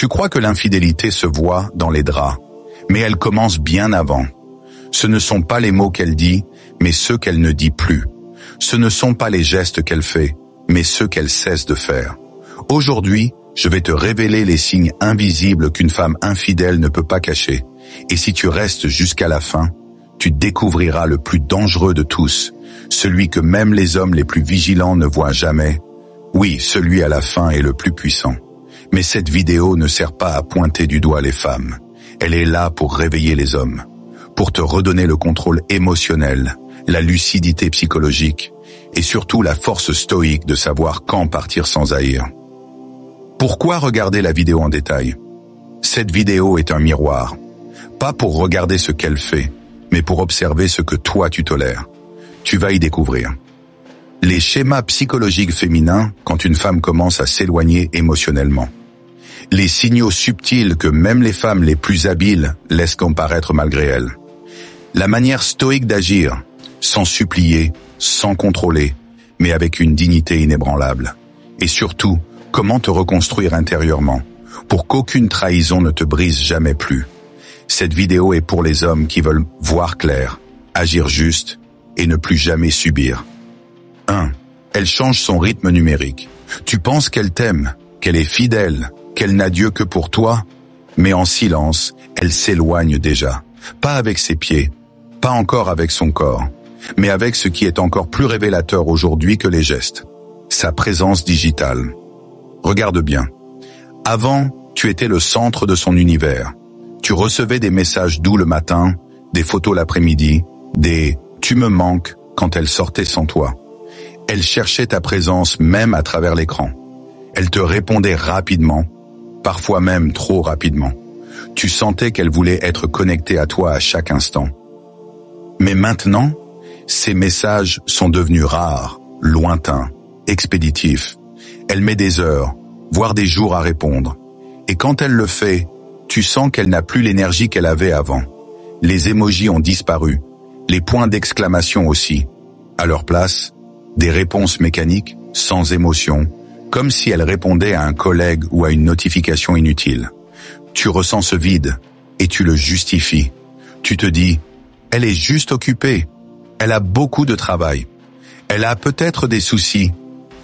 Tu crois que l'infidélité se voit dans les draps, mais elle commence bien avant. Ce ne sont pas les mots qu'elle dit, mais ceux qu'elle ne dit plus. Ce ne sont pas les gestes qu'elle fait, mais ceux qu'elle cesse de faire. Aujourd'hui, je vais te révéler les signes invisibles qu'une femme infidèle ne peut pas cacher. Et si tu restes jusqu'à la fin, tu découvriras le plus dangereux de tous, celui que même les hommes les plus vigilants ne voient jamais. Oui, celui à la fin est le plus puissant. Mais cette vidéo ne sert pas à pointer du doigt les femmes. Elle est là pour réveiller les hommes, pour te redonner le contrôle émotionnel, la lucidité psychologique et surtout la force stoïque de savoir quand partir sans haïr. Pourquoi regarder la vidéo en détail? Cette vidéo est un miroir, pas pour regarder ce qu'elle fait, mais pour observer ce que toi tu tolères. Tu vas y découvrir les schémas psychologiques féminins quand une femme commence à s'éloigner émotionnellement. Les signaux subtils que même les femmes les plus habiles laissent comparaître malgré elles. La manière stoïque d'agir, sans supplier, sans contrôler, mais avec une dignité inébranlable. Et surtout, comment te reconstruire intérieurement, pour qu'aucune trahison ne te brise jamais plus. Cette vidéo est pour les hommes qui veulent voir clair, agir juste et ne plus jamais subir. 1. Elle change son rythme numérique. Tu penses qu'elle t'aime, qu'elle est fidèle, qu'elle n'a Dieu que pour toi, mais en silence, elle s'éloigne déjà. Pas avec ses pieds, pas encore avec son corps, mais avec ce qui est encore plus révélateur aujourd'hui que les gestes. Sa présence digitale. Regarde bien. Avant, tu étais le centre de son univers. Tu recevais des messages doux le matin, des photos l'après-midi, des « tu me manques » quand elle sortait sans toi. Elle cherchait ta présence même à travers l'écran. Elle te répondait rapidement, parfois même trop rapidement. Tu sentais qu'elle voulait être connectée à toi à chaque instant. Mais maintenant, ces messages sont devenus rares, lointains, expéditifs. Elle met des heures, voire des jours à répondre. Et quand elle le fait, tu sens qu'elle n'a plus l'énergie qu'elle avait avant. Les emojis ont disparu, les points d'exclamation aussi. À leur place, des réponses mécaniques, sans émotion, comme si elle répondait à un collègue ou à une notification inutile. Tu ressens ce vide et tu le justifies. Tu te dis, elle est juste occupée, elle a beaucoup de travail, elle a peut-être des soucis,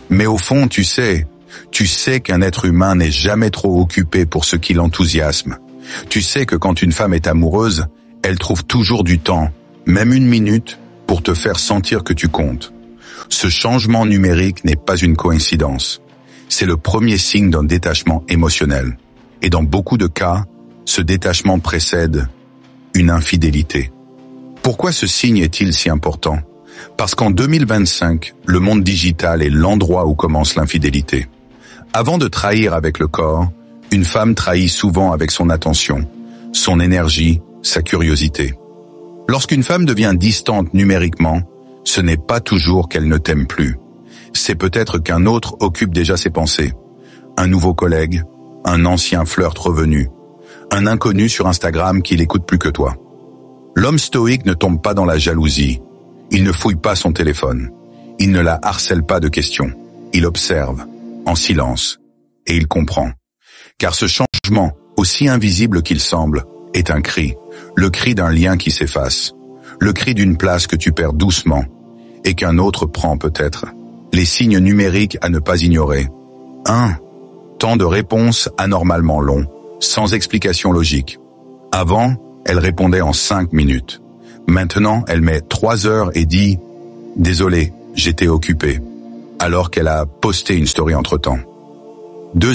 mais au fond, tu sais qu'un être humain n'est jamais trop occupé pour ce qui l'enthousiasme. Tu sais que quand une femme est amoureuse, elle trouve toujours du temps, même une minute, pour te faire sentir que tu comptes. Ce changement numérique n'est pas une coïncidence. C'est le premier signe d'un détachement émotionnel. Et dans beaucoup de cas, ce détachement précède une infidélité. Pourquoi ce signe est-il si important? Parce qu'en 2025, le monde digital est l'endroit où commence l'infidélité. Avant de trahir avec le corps, une femme trahit souvent avec son attention, son énergie, sa curiosité. Lorsqu'une femme devient distante numériquement, ce n'est pas toujours qu'elle ne t'aime plus. C'est peut-être qu'un autre occupe déjà ses pensées. Un nouveau collègue, un ancien flirt revenu, un inconnu sur Instagram qui l'écoute plus que toi. L'homme stoïque ne tombe pas dans la jalousie. Il ne fouille pas son téléphone. Il ne la harcèle pas de questions. Il observe, en silence, et il comprend. Car ce changement, aussi invisible qu'il semble, est un cri. Le cri d'un lien qui s'efface. Le cri d'une place que tu perds doucement et qu'un autre prend peut-être. Les signes numériques à ne pas ignorer. 1. Temps de réponse anormalement long, sans explication logique. Avant, elle répondait en 5 minutes. Maintenant, elle met 3 heures et dit « Désolé, j'étais occupé », alors qu'elle a posté une story entre-temps. 2.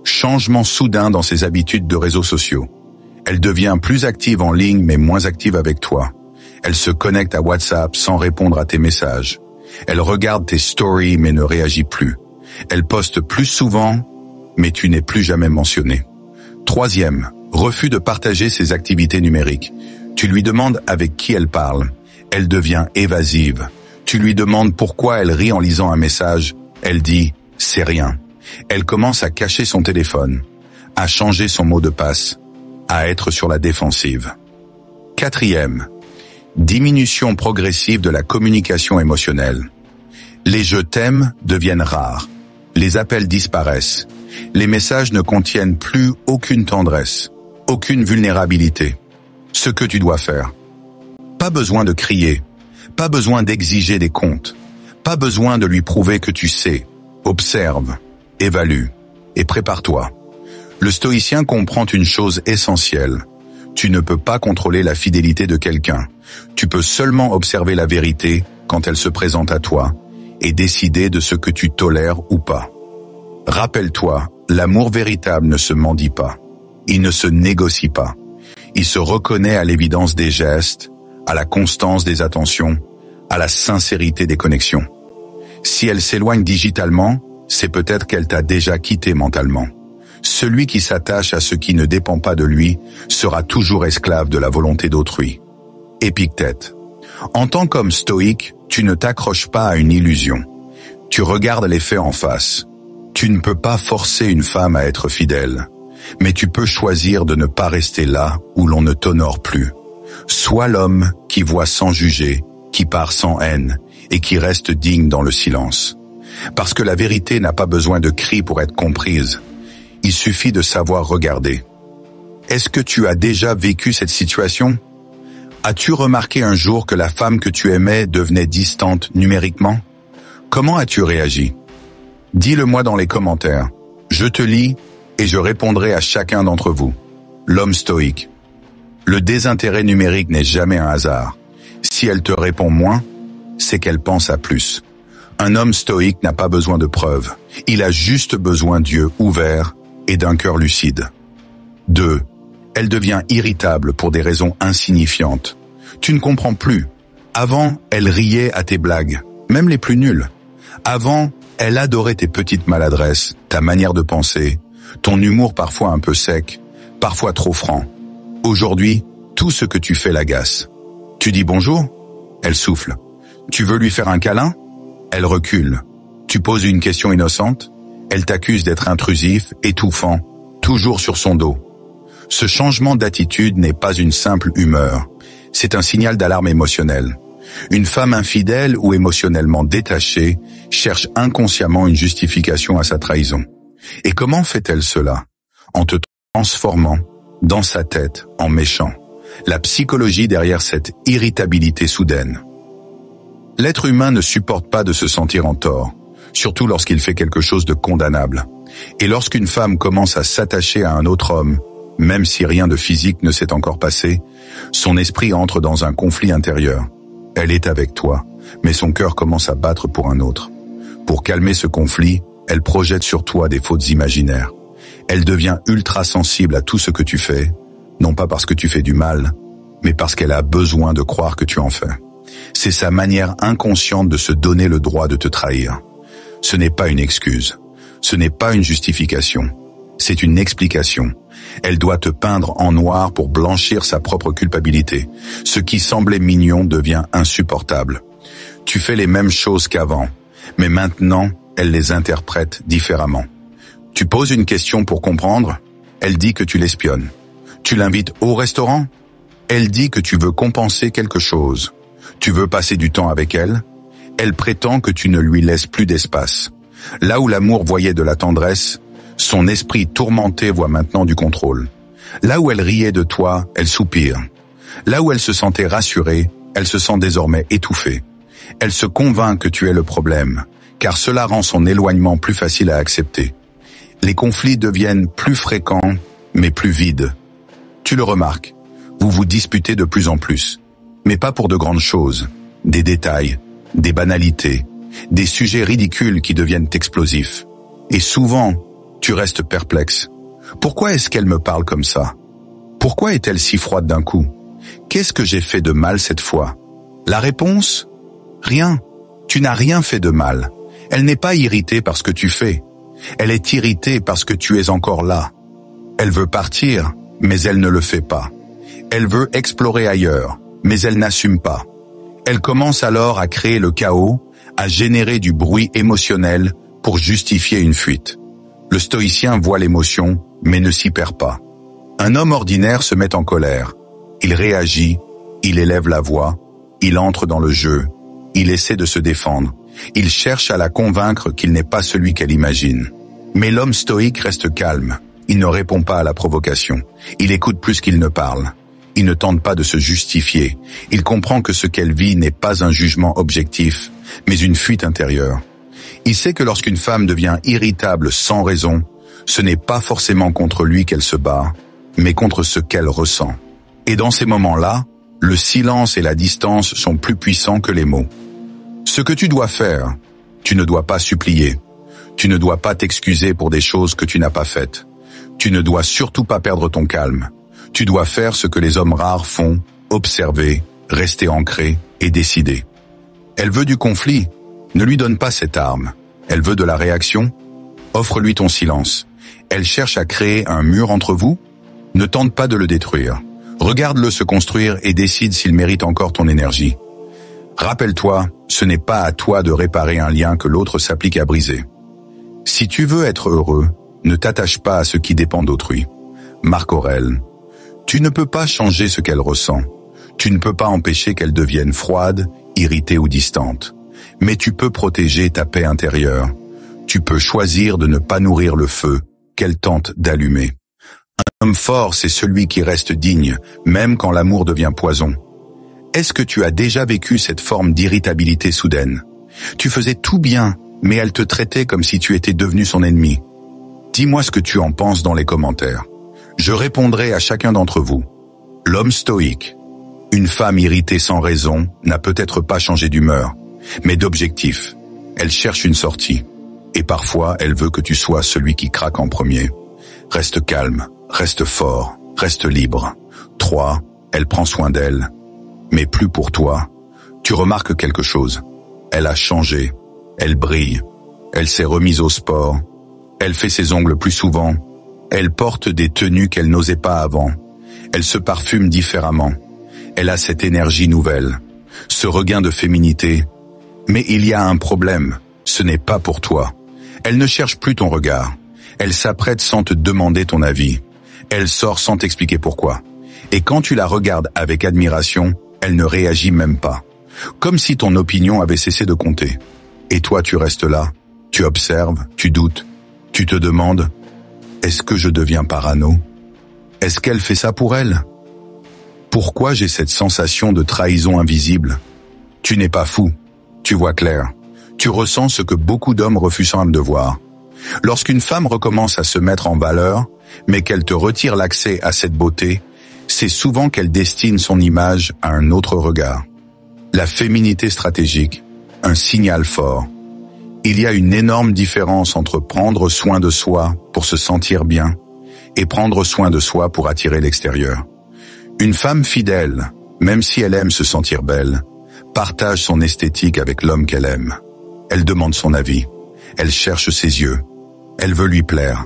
Changement soudain dans ses habitudes de réseaux sociaux. Elle devient plus active en ligne mais moins active avec toi. Elle se connecte à WhatsApp sans répondre à tes messages. Elle regarde tes stories mais ne réagit plus. Elle poste plus souvent, mais tu n'es plus jamais mentionné. 3. Refus de partager ses activités numériques. Tu lui demandes avec qui elle parle. Elle devient évasive. Tu lui demandes pourquoi elle rit en lisant un message. Elle dit « c'est rien ». Elle commence à cacher son téléphone, à changer son mot de passe, à être sur la défensive. 4. Diminution progressive de la communication émotionnelle. Les « je t'aime » deviennent rares. Les appels disparaissent. Les messages ne contiennent plus aucune tendresse, aucune vulnérabilité. Ce que tu dois faire. Pas besoin de crier, pas besoin d'exiger des comptes, pas besoin de lui prouver que tu sais. Observe, évalue et prépare-toi. Le stoïcien comprend une chose essentielle. Tu ne peux pas contrôler la fidélité de quelqu'un. Tu peux seulement observer la vérité quand elle se présente à toi et décider de ce que tu tolères ou pas. Rappelle-toi, l'amour véritable ne se mendie pas. Il ne se négocie pas. Il se reconnaît à l'évidence des gestes, à la constance des attentions, à la sincérité des connexions. Si elle s'éloigne digitalement, c'est peut-être qu'elle t'a déjà quitté mentalement. Celui qui s'attache à ce qui ne dépend pas de lui sera toujours esclave de la volonté d'autrui. Épictète. En tant qu'homme stoïque, tu ne t'accroches pas à une illusion. Tu regardes les faits en face. Tu ne peux pas forcer une femme à être fidèle, mais tu peux choisir de ne pas rester là où l'on ne t'honore plus. Sois l'homme qui voit sans juger, qui part sans haine et qui reste digne dans le silence. Parce que la vérité n'a pas besoin de cris pour être comprise. Il suffit de savoir regarder. Est-ce que tu as déjà vécu cette situation? As-tu remarqué un jour que la femme que tu aimais devenait distante numériquement? Comment as-tu réagi? Dis-le-moi dans les commentaires. Je te lis et je répondrai à chacun d'entre vous. L'homme stoïque. Le désintérêt numérique n'est jamais un hasard. Si elle te répond moins, c'est qu'elle pense à plus. Un homme stoïque n'a pas besoin de preuves. Il a juste besoin d'yeux ouverts et d'un cœur lucide. 2. Elle devient irritable pour des raisons insignifiantes. Tu ne comprends plus. Avant, elle riait à tes blagues, même les plus nulles. Avant, elle adorait tes petites maladresses, ta manière de penser, ton humour parfois un peu sec, parfois trop franc. Aujourd'hui, tout ce que tu fais l'agace. Tu dis bonjour? Elle souffle. Tu veux lui faire un câlin? Elle recule. Tu poses une question innocente? Elle t'accuse d'être intrusif, étouffant, toujours sur son dos. Ce changement d'attitude n'est pas une simple humeur. C'est un signal d'alarme émotionnelle. Une femme infidèle ou émotionnellement détachée cherche inconsciemment une justification à sa trahison. Et comment fait-elle cela? En te transformant dans sa tête en méchant. La psychologie derrière cette irritabilité soudaine. L'être humain ne supporte pas de se sentir en tort, surtout lorsqu'il fait quelque chose de condamnable. Et lorsqu'une femme commence à s'attacher à un autre homme, même si rien de physique ne s'est encore passé, son esprit entre dans un conflit intérieur. Elle est avec toi, mais son cœur commence à battre pour un autre. Pour calmer ce conflit, elle projette sur toi des fautes imaginaires. Elle devient ultra sensible à tout ce que tu fais, non pas parce que tu fais du mal, mais parce qu'elle a besoin de croire que tu en fais. C'est sa manière inconsciente de se donner le droit de te trahir. Ce n'est pas une excuse, ce n'est pas une justification, c'est une explication. Elle doit te peindre en noir pour blanchir sa propre culpabilité. Ce qui semblait mignon devient insupportable. Tu fais les mêmes choses qu'avant, mais maintenant, elle les interprète différemment. Tu poses une question pour comprendre, elle dit que tu l'espionnes. Tu l'invites au restaurant, elle dit que tu veux compenser quelque chose. Tu veux passer du temps avec elle, elle prétend que tu ne lui laisses plus d'espace. Là où l'amour voyait de la tendresse, son esprit tourmenté voit maintenant du contrôle. Là où elle riait de toi, elle soupire. Là où elle se sentait rassurée, elle se sent désormais étouffée. Elle se convainc que tu es le problème, car cela rend son éloignement plus facile à accepter. Les conflits deviennent plus fréquents, mais plus vides. Tu le remarques, vous vous disputez de plus en plus, mais pas pour de grandes choses, des détails, des banalités, des sujets ridicules qui deviennent explosifs. Et souvent, tu restes perplexe. Pourquoi est-ce qu'elle me parle comme ça? Pourquoi est-elle si froide d'un coup? Qu'est-ce que j'ai fait de mal cette fois? La réponse? Rien. Tu n'as rien fait de mal. Elle n'est pas irritée par ce que tu fais. Elle est irritée parce que tu es encore là. Elle veut partir, mais elle ne le fait pas. Elle veut explorer ailleurs, mais elle n'assume pas. Elle commence alors à créer le chaos, à générer du bruit émotionnel pour justifier une fuite. Le stoïcien voit l'émotion, mais ne s'y perd pas. Un homme ordinaire se met en colère. Il réagit, il élève la voix, il entre dans le jeu, il essaie de se défendre. Il cherche à la convaincre qu'il n'est pas celui qu'elle imagine. Mais l'homme stoïque reste calme. Il ne répond pas à la provocation. Il écoute plus qu'il ne parle. Il ne tente pas de se justifier. Il comprend que ce qu'elle vit n'est pas un jugement objectif, mais une fuite intérieure. Il sait que lorsqu'une femme devient irritable sans raison, ce n'est pas forcément contre lui qu'elle se bat, mais contre ce qu'elle ressent. Et dans ces moments-là, le silence et la distance sont plus puissants que les mots. Ce que tu dois faire, tu ne dois pas supplier. Tu ne dois pas t'excuser pour des choses que tu n'as pas faites. Tu ne dois surtout pas perdre ton calme. Tu dois faire ce que les hommes rares font, observer, rester ancré et décider. Elle veut du conflit, ne lui donne pas cette arme. Elle veut de la réaction, offre-lui ton silence. Elle cherche à créer un mur entre vous, ne tente pas de le détruire. Regarde-le se construire et décide s'il mérite encore ton énergie. Rappelle-toi, ce n'est pas à toi de réparer un lien que l'autre s'applique à briser. Si tu veux être heureux, ne t'attache pas à ce qui dépend d'autrui. Marc Aurèle. Tu ne peux pas changer ce qu'elle ressent. Tu ne peux pas empêcher qu'elle devienne froide, irritée ou distante. Mais tu peux protéger ta paix intérieure. Tu peux choisir de ne pas nourrir le feu qu'elle tente d'allumer. Un homme fort, c'est celui qui reste digne, même quand l'amour devient poison. Est-ce que tu as déjà vécu cette forme d'irritabilité soudaine? Tu faisais tout bien, mais elle te traitait comme si tu étais devenu son ennemi. Dis-moi ce que tu en penses dans les commentaires. Je répondrai à chacun d'entre vous. L'homme stoïque. Une femme irritée sans raison n'a peut-être pas changé d'humeur, mais d'objectif. Elle cherche une sortie. Et parfois, elle veut que tu sois celui qui craque en premier. Reste calme, reste fort, reste libre. 3. Elle prend soin d'elle. Mais plus pour toi. Tu remarques quelque chose. Elle a changé. Elle brille. Elle s'est remise au sport. Elle fait ses ongles plus souvent. Elle porte des tenues qu'elle n'osait pas avant. Elle se parfume différemment. Elle a cette énergie nouvelle. Ce regain de féminité. Mais il y a un problème. Ce n'est pas pour toi. Elle ne cherche plus ton regard. Elle s'apprête sans te demander ton avis. Elle sort sans t'expliquer pourquoi. Et quand tu la regardes avec admiration, elle ne réagit même pas. Comme si ton opinion avait cessé de compter. Et toi, tu restes là. Tu observes, tu doutes. Tu te demandes, est-ce que je deviens parano? Est-ce qu'elle fait ça pour elle? Pourquoi j'ai cette sensation de trahison invisible? Tu n'es pas fou. Tu vois clair. Tu ressens ce que beaucoup d'hommes refusent de voir. Lorsqu'une femme recommence à se mettre en valeur, mais qu'elle te retire l'accès à cette beauté, c'est souvent qu'elle destine son image à un autre regard. La féminité stratégique, un signal fort. Il y a une énorme différence entre prendre soin de soi pour se sentir bien et prendre soin de soi pour attirer l'extérieur. Une femme fidèle, même si elle aime se sentir belle, partage son esthétique avec l'homme qu'elle aime. Elle demande son avis. Elle cherche ses yeux. Elle veut lui plaire.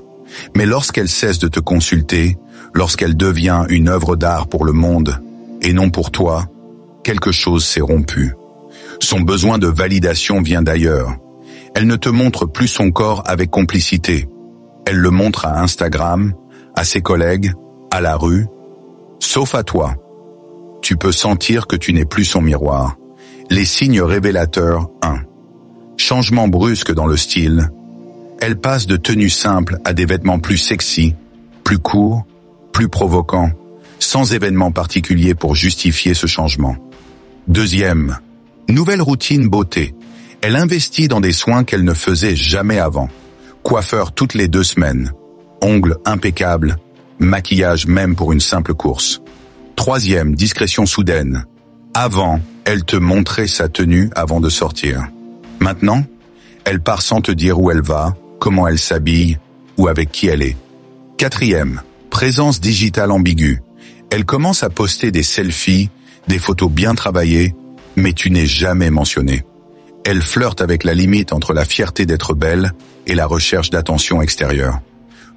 Mais lorsqu'elle cesse de te consulter, lorsqu'elle devient une œuvre d'art pour le monde, et non pour toi, quelque chose s'est rompu. Son besoin de validation vient d'ailleurs. Elle ne te montre plus son corps avec complicité. Elle le montre à Instagram, à ses collègues, à la rue, sauf à toi. Tu peux sentir que tu n'es plus son miroir. Les signes révélateurs 1. Changement brusque dans le style. Elle passe de tenues simples à des vêtements plus sexy, plus courts, plus provoquants, sans événement particulier pour justifier ce changement. 2. Nouvelle routine beauté. Elle investit dans des soins qu'elle ne faisait jamais avant. Coiffeur toutes les 2 semaines. Ongles impeccables. Maquillage même pour une simple course. 3. Discrétion soudaine. Avant, elle te montrait sa tenue avant de sortir. Maintenant, elle part sans te dire où elle va, comment elle s'habille ou avec qui elle est. 4. Présence digitale ambiguë. Elle commence à poster des selfies, des photos bien travaillées, mais tu n'es jamais mentionné. Elle flirte avec la limite entre la fierté d'être belle et la recherche d'attention extérieure.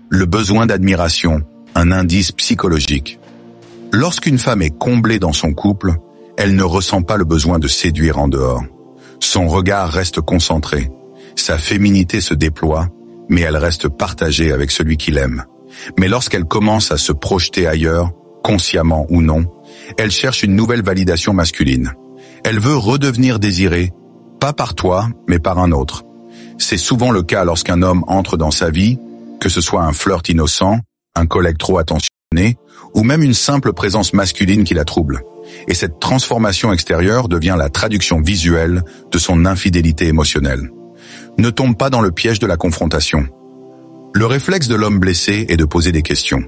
Le besoin d'admiration, un indice psychologique. Lorsqu'une femme est comblée dans son couple, elle ne ressent pas le besoin de séduire en dehors. Son regard reste concentré. Sa féminité se déploie, mais elle reste partagée avec celui qui l'aime. Mais lorsqu'elle commence à se projeter ailleurs, consciemment ou non, elle cherche une nouvelle validation masculine. Elle veut redevenir désirée, pas par toi, mais par un autre. C'est souvent le cas lorsqu'un homme entre dans sa vie, que ce soit un flirt innocent, un collègue trop attentionné, ou même une simple présence masculine qui la trouble. Et cette transformation extérieure devient la traduction visuelle de son infidélité émotionnelle. Ne tombe pas dans le piège de la confrontation. Le réflexe de l'homme blessé est de poser des questions.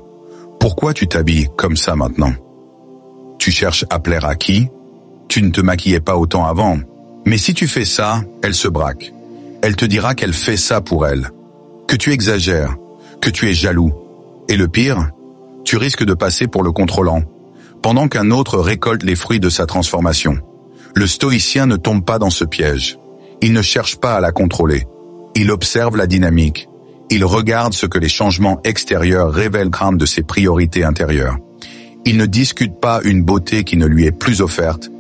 Pourquoi tu t'habilles comme ça maintenant? Tu cherches à plaire à qui? Tu ne te maquillais pas autant avant. Mais si tu fais ça, elle se braque. Elle te dira qu'elle fait ça pour elle, que tu exagères, que tu es jaloux. Et le pire, tu risques de passer pour le contrôlant, pendant qu'un autre récolte les fruits de sa transformation. Le stoïcien ne tombe pas dans ce piège. Il ne cherche pas à la contrôler. Il observe la dynamique. Il regarde ce que les changements extérieurs révèlent de ses priorités intérieures. Il ne discute pas une beauté qui ne lui est plus offerte.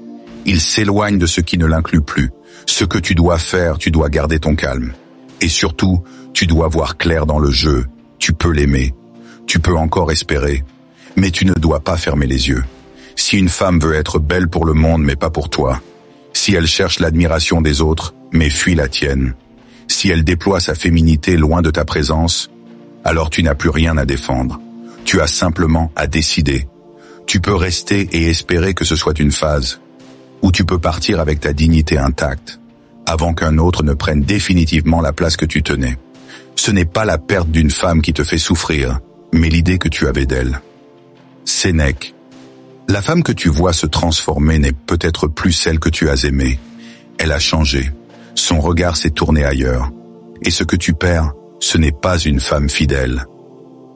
Il s'éloigne de ce qui ne l'inclut plus. Ce que tu dois faire, tu dois garder ton calme. Et surtout, tu dois voir clair dans le jeu. Tu peux l'aimer. Tu peux encore espérer. Mais tu ne dois pas fermer les yeux. Si une femme veut être belle pour le monde mais pas pour toi, si elle cherche l'admiration des autres mais fuit la tienne, si elle déploie sa féminité loin de ta présence, alors tu n'as plus rien à défendre. Tu as simplement à décider. Tu peux rester et espérer que ce soit une phase, ou tu peux partir avec ta dignité intacte, avant qu'un autre ne prenne définitivement la place que tu tenais. Ce n'est pas la perte d'une femme qui te fait souffrir, mais l'idée que tu avais d'elle. Sénèque. La femme que tu vois se transformer n'est peut-être plus celle que tu as aimée. Elle a changé. Son regard s'est tourné ailleurs. Et ce que tu perds, ce n'est pas une femme fidèle,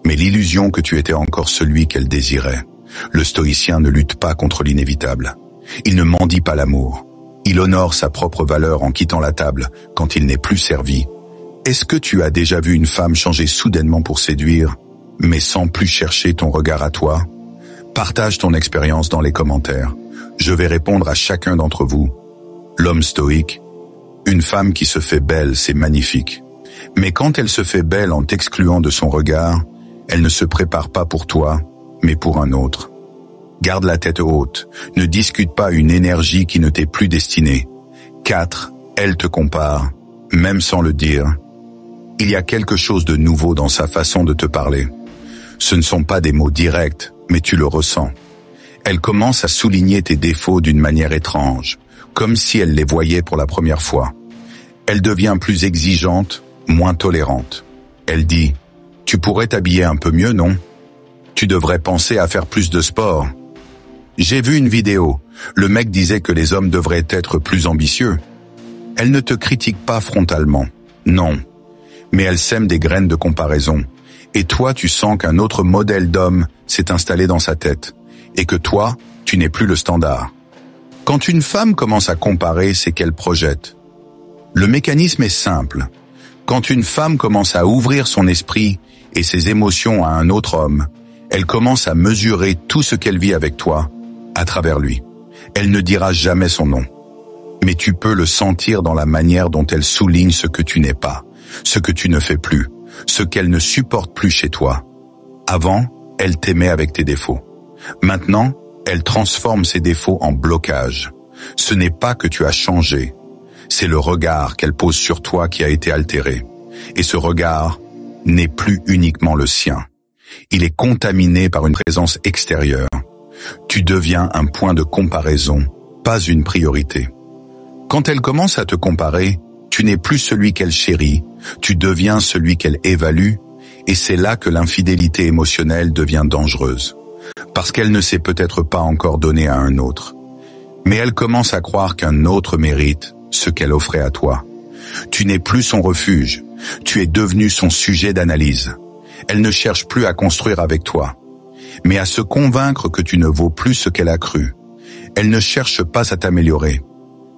mais l'illusion que tu étais encore celui qu'elle désirait. Le stoïcien ne lutte pas contre l'inévitable. Il ne mendie pas l'amour. Il honore sa propre valeur en quittant la table quand il n'est plus servi. Est-ce que tu as déjà vu une femme changer soudainement pour séduire, mais sans plus chercher ton regard à toi? Partage ton expérience dans les commentaires. Je vais répondre à chacun d'entre vous. L'homme stoïque. Une femme qui se fait belle, c'est magnifique. Mais quand elle se fait belle en t'excluant de son regard, elle ne se prépare pas pour toi, mais pour un autre. Garde la tête haute. Ne discute pas une énergie qui ne t'est plus destinée. 4. Elle te compare, même sans le dire. Il y a quelque chose de nouveau dans sa façon de te parler. Ce ne sont pas des mots directs, mais tu le ressens. Elle commence à souligner tes défauts d'une manière étrange, comme si elle les voyait pour la première fois. Elle devient plus exigeante, moins tolérante. Elle dit « Tu pourrais t'habiller un peu mieux, non? Tu devrais penser à faire plus de sport. » J'ai vu une vidéo. Le mec disait que les hommes devraient être plus ambitieux. Elle ne te critique pas frontalement. Non. Mais elle sème des graines de comparaison. Et toi, tu sens qu'un autre modèle d'homme s'est installé dans sa tête. Et que toi, tu n'es plus le standard. Quand une femme commence à comparer, c'est qu'elle projette. Le mécanisme est simple. Quand une femme commence à ouvrir son esprit et ses émotions à un autre homme, elle commence à mesurer tout ce qu'elle vit avec toi, à travers lui. Elle ne dira jamais son nom. Mais tu peux le sentir dans la manière dont elle souligne ce que tu n'es pas, ce que tu ne fais plus, ce qu'elle ne supporte plus chez toi. Avant, elle t'aimait avec tes défauts. Maintenant, elle transforme ses défauts en blocage. Ce n'est pas que tu as changé, c'est le regard qu'elle pose sur toi qui a été altéré. Et ce regard n'est plus uniquement le sien. Il est contaminé par une présence extérieure. Tu deviens un point de comparaison, pas une priorité. Quand elle commence à te comparer, tu n'es plus celui qu'elle chérit, tu deviens celui qu'elle évalue, et c'est là que l'infidélité émotionnelle devient dangereuse. Parce qu'elle ne s'est peut-être pas encore donnée à un autre. Mais elle commence à croire qu'un autre mérite ce qu'elle offrait à toi. Tu n'es plus son refuge, tu es devenu son sujet d'analyse. Elle ne cherche plus à construire avec toi, mais à se convaincre que tu ne vaux plus ce qu'elle a cru. Elle ne cherche pas à t'améliorer,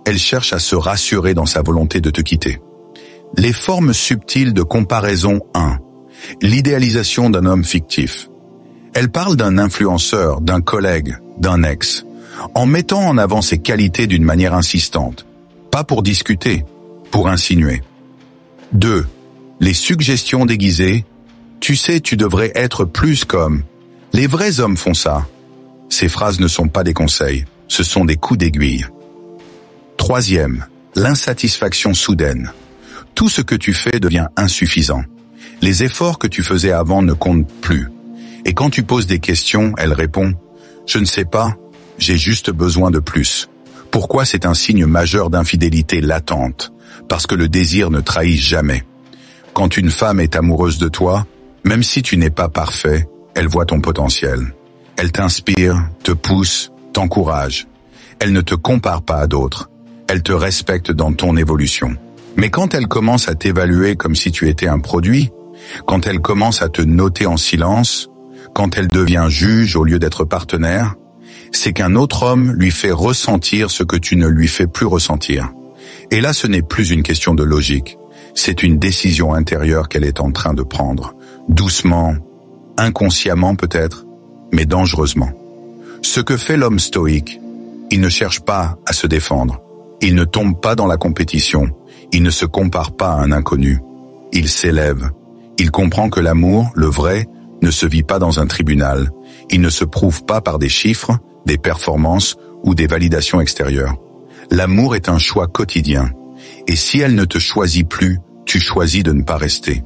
elle cherche à se rassurer dans sa volonté de te quitter. Les formes subtiles de comparaison 1. L'idéalisation d'un homme fictif. Elle parle d'un influenceur, d'un collègue, d'un ex, en mettant en avant ses qualités d'une manière insistante. Pas pour discuter, pour insinuer. 2. Les suggestions déguisées. Tu sais, tu devrais être plus comme. Les vrais hommes font ça. Ces phrases ne sont pas des conseils, ce sont des coups d'aiguille. 3. L'insatisfaction soudaine. Tout ce que tu fais devient insuffisant. Les efforts que tu faisais avant ne comptent plus. Et quand tu poses des questions, elle répond « Je ne sais pas, j'ai juste besoin de plus ». Pourquoi c'est un signe majeur d'infidélité latente? Parce que le désir ne trahit jamais. Quand une femme est amoureuse de toi, même si tu n'es pas parfait, elle voit ton potentiel. Elle t'inspire, te pousse, t'encourage. Elle ne te compare pas à d'autres. Elle te respecte dans ton évolution. Mais quand elle commence à t'évaluer comme si tu étais un produit, quand elle commence à te noter en silence, quand elle devient juge au lieu d'être partenaire, c'est qu'un autre homme lui fait ressentir ce que tu ne lui fais plus ressentir. Et là, ce n'est plus une question de logique. C'est une décision intérieure qu'elle est en train de prendre. Doucement, inconsciemment peut-être, mais dangereusement. Ce que fait l'homme stoïque, il ne cherche pas à se défendre. Il ne tombe pas dans la compétition. Il ne se compare pas à un inconnu. Il s'élève. Il comprend que l'amour, le vrai, ne se vit pas dans un tribunal. Il ne se prouve pas par des chiffres, des performances ou des validations extérieures. L'amour est un choix quotidien. Et si elle ne te choisit plus, tu choisis de ne pas rester.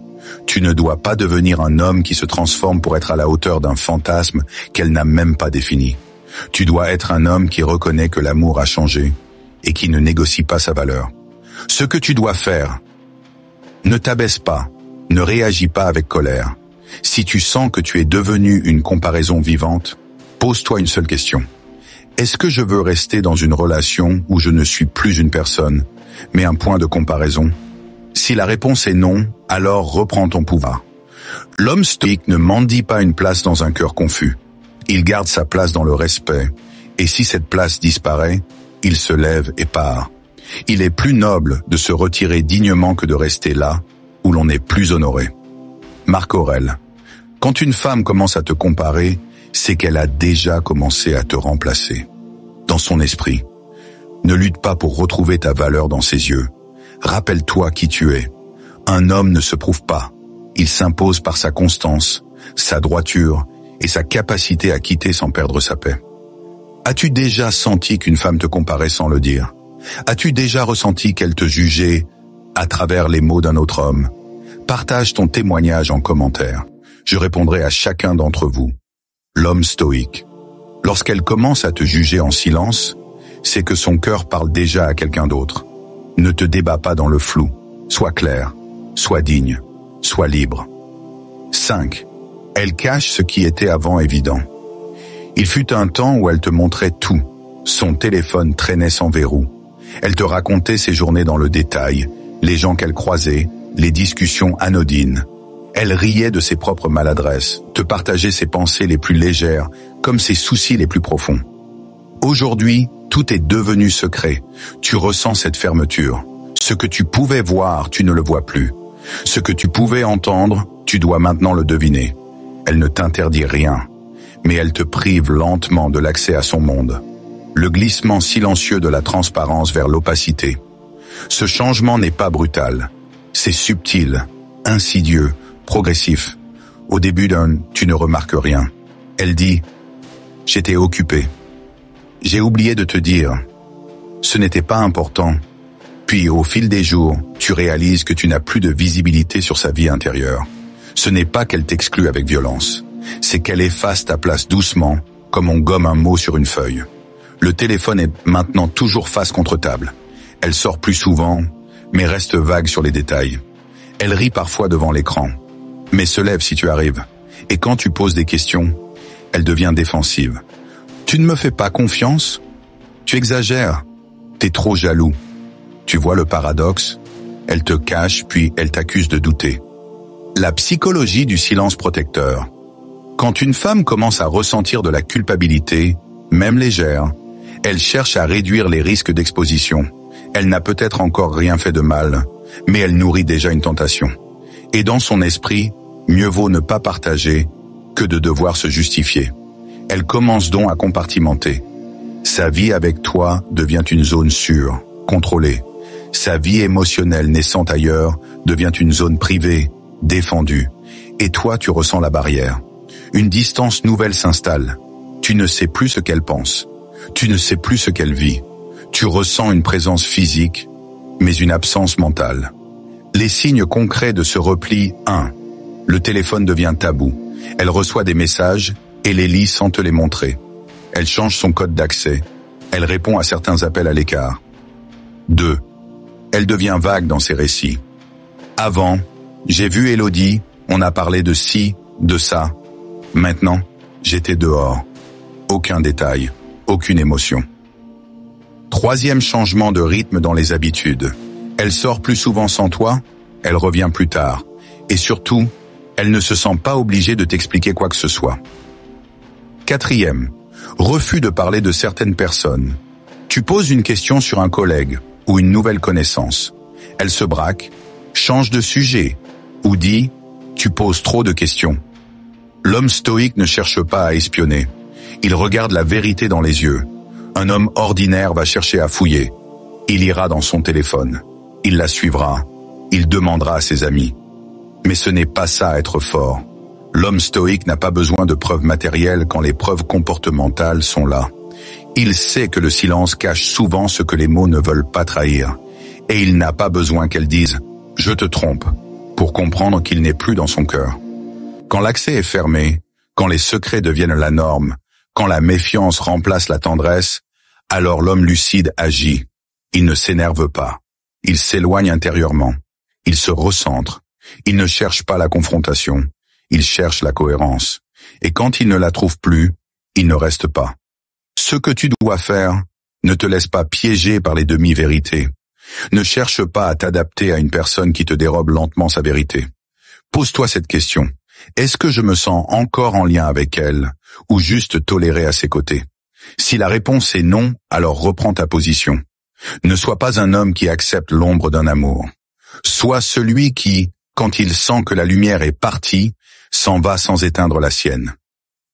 Tu ne dois pas devenir un homme qui se transforme pour être à la hauteur d'un fantasme qu'elle n'a même pas défini. Tu dois être un homme qui reconnaît que l'amour a changé et qui ne négocie pas sa valeur. Ce que tu dois faire, ne t'abaisse pas, ne réagis pas avec colère. Si tu sens que tu es devenu une comparaison vivante, pose-toi une seule question. Est-ce que je veux rester dans une relation où je ne suis plus une personne, mais un point de comparaison? Si la réponse est non, alors reprends ton pouvoir. L'homme stoïque ne mendie pas une place dans un cœur confus. Il garde sa place dans le respect, et si cette place disparaît, il se lève et part. Il est plus noble de se retirer dignement que de rester là, où l'on n'est plus honoré. Marc Aurèle. Quand une femme commence à te comparer, c'est qu'elle a déjà commencé à te remplacer. Dans son esprit. Ne lutte pas pour retrouver ta valeur dans ses yeux. Rappelle-toi qui tu es. Un homme ne se prouve pas. Il s'impose par sa constance, sa droiture et sa capacité à quitter sans perdre sa paix. As-tu déjà senti qu'une femme te comparait sans le dire? As-tu déjà ressenti qu'elle te jugeait à travers les mots d'un autre homme? Partage ton témoignage en commentaire. Je répondrai à chacun d'entre vous. L'homme stoïque. Lorsqu'elle commence à te juger en silence, c'est que son cœur parle déjà à quelqu'un d'autre. Ne te débats pas dans le flou. Sois clair, sois digne, sois libre. 5. Elle cache ce qui était avant évident. Il fut un temps où elle te montrait tout. Son téléphone traînait sans verrou. Elle te racontait ses journées dans le détail, les gens qu'elle croisait, les discussions anodines. Elle riait de ses propres maladresses, te partageait ses pensées les plus légères, comme ses soucis les plus profonds. Aujourd'hui, tout est devenu secret. Tu ressens cette fermeture. Ce que tu pouvais voir, tu ne le vois plus. Ce que tu pouvais entendre, tu dois maintenant le deviner. Elle ne t'interdit rien, mais elle te prive lentement de l'accès à son monde. Le glissement silencieux de la transparence vers l'opacité. Ce changement n'est pas brutal. C'est subtil, insidieux, progressif. Au début tu ne remarques rien. Elle dit « J'étais occupée. J'ai oublié de te dire. Ce n'était pas important. » Puis, au fil des jours, tu réalises que tu n'as plus de visibilité sur sa vie intérieure. Ce n'est pas qu'elle t'exclut avec violence. C'est qu'elle efface ta place doucement, comme on gomme un mot sur une feuille. Le téléphone est maintenant toujours face contre table. Elle sort plus souvent, mais reste vague sur les détails. Elle rit parfois devant l'écran, mais se lève si tu arrives. Et quand tu poses des questions, elle devient défensive. Tu ne me fais pas confiance? Tu exagères. T'es trop jaloux. Tu vois le paradoxe? Elle te cache, puis elle t'accuse de douter. La psychologie du silence protecteur. Quand une femme commence à ressentir de la culpabilité, même légère, elle cherche à réduire les risques d'exposition. Elle n'a peut-être encore rien fait de mal, mais elle nourrit déjà une tentation. Et dans son esprit, mieux vaut ne pas partager que de devoir se justifier. Elle commence donc à compartimenter. Sa vie avec toi devient une zone sûre, contrôlée. Sa vie émotionnelle naissante ailleurs devient une zone privée, défendue. Et toi, tu ressens la barrière. Une distance nouvelle s'installe. Tu ne sais plus ce qu'elle pense. Tu ne sais plus ce qu'elle vit. Tu ressens une présence physique, mais une absence mentale. Les signes concrets de ce repli. 1. Le téléphone devient tabou. Elle reçoit des messages et les lit sans te les montrer. Elle change son code d'accès. Elle répond à certains appels à l'écart. 2. Elle devient vague dans ses récits. Avant, j'ai vu Elodie, on a parlé de ci, de ça. Maintenant, j'étais dehors. Aucun détail, aucune émotion. 3e changement de rythme dans les habitudes. Elle sort plus souvent sans toi, elle revient plus tard. Et surtout, elle ne se sent pas obligée de t'expliquer quoi que ce soit. 4e, refus de parler de certaines personnes. Tu poses une question sur un collègue ou une nouvelle connaissance. Elle se braque, change de sujet ou dit « tu poses trop de questions ». L'homme stoïque ne cherche pas à espionner. Il regarde la vérité dans les yeux. Un homme ordinaire va chercher à fouiller. Il ira dans son téléphone. Il la suivra. Il demandera à ses amis. Mais ce n'est pas ça être fort. L'homme stoïque n'a pas besoin de preuves matérielles quand les preuves comportementales sont là. Il sait que le silence cache souvent ce que les mots ne veulent pas trahir. Et il n'a pas besoin qu'elle dise « je te trompe » pour comprendre qu'il n'est plus dans son cœur. Quand l'accès est fermé, quand les secrets deviennent la norme, quand la méfiance remplace la tendresse, alors l'homme lucide agit. Il ne s'énerve pas. Il s'éloigne intérieurement. Il se recentre. Il ne cherche pas la confrontation. Il cherche la cohérence. Et quand il ne la trouve plus, il ne reste pas. Ce que tu dois faire, ne te laisse pas piéger par les demi-vérités. Ne cherche pas à t'adapter à une personne qui te dérobe lentement sa vérité. Pose-toi cette question. Est-ce que je me sens encore en lien avec elle, ou juste toléré à ses côtés? Si la réponse est non, alors reprends ta position. Ne sois pas un homme qui accepte l'ombre d'un amour. Sois celui qui, quand il sent que la lumière est partie, s'en va sans éteindre la sienne.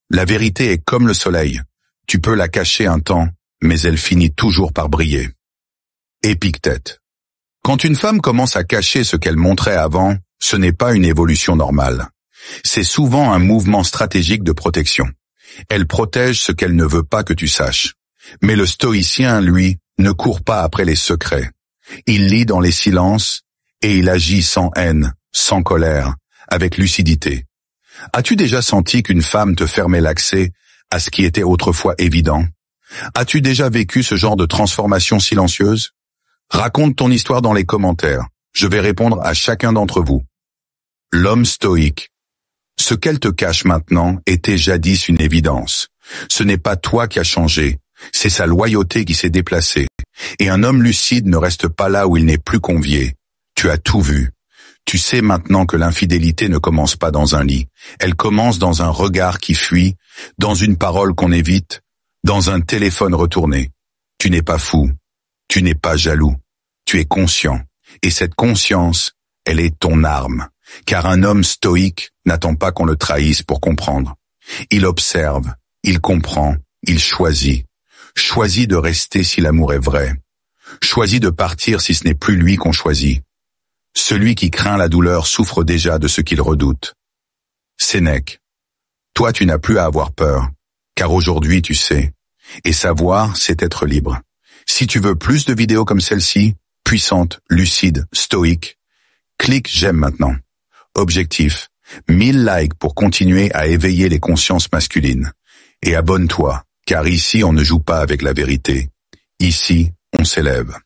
La vérité est comme le soleil. Tu peux la cacher un temps, mais elle finit toujours par briller. Épictète. Quand une femme commence à cacher ce qu'elle montrait avant, ce n'est pas une évolution normale. C'est souvent un mouvement stratégique de protection. Elle protège ce qu'elle ne veut pas que tu saches. Mais le stoïcien, lui, ne court pas après les secrets. Il lit dans les silences et il agit sans haine, sans colère, avec lucidité. As-tu déjà senti qu'une femme te fermait l'accès à ce qui était autrefois évident? As-tu déjà vécu ce genre de transformation silencieuse? Raconte ton histoire dans les commentaires. Je vais répondre à chacun d'entre vous. L'homme stoïque. Ce qu'elle te cache maintenant était jadis une évidence. Ce n'est pas toi qui as changé, c'est sa loyauté qui s'est déplacée. Et un homme lucide ne reste pas là où il n'est plus convié. Tu as tout vu. Tu sais maintenant que l'infidélité ne commence pas dans un lit. Elle commence dans un regard qui fuit, dans une parole qu'on évite, dans un téléphone retourné. Tu n'es pas fou. Tu n'es pas jaloux. Tu es conscient. Et cette conscience, elle est ton arme. Car un homme stoïque n'attend pas qu'on le trahisse pour comprendre. Il observe, il comprend, il choisit. Choisit de rester si l'amour est vrai. Choisit de partir si ce n'est plus lui qu'on choisit. Celui qui craint la douleur souffre déjà de ce qu'il redoute. Sénèque. Toi, tu n'as plus à avoir peur, car aujourd'hui tu sais. Et savoir, c'est être libre. Si tu veux plus de vidéos comme celle-ci, puissantes, lucides, stoïques, clique j'aime maintenant. Objectif, 1000 likes pour continuer à éveiller les consciences masculines. Et abonne-toi, car ici on ne joue pas avec la vérité. Ici, on s'élève.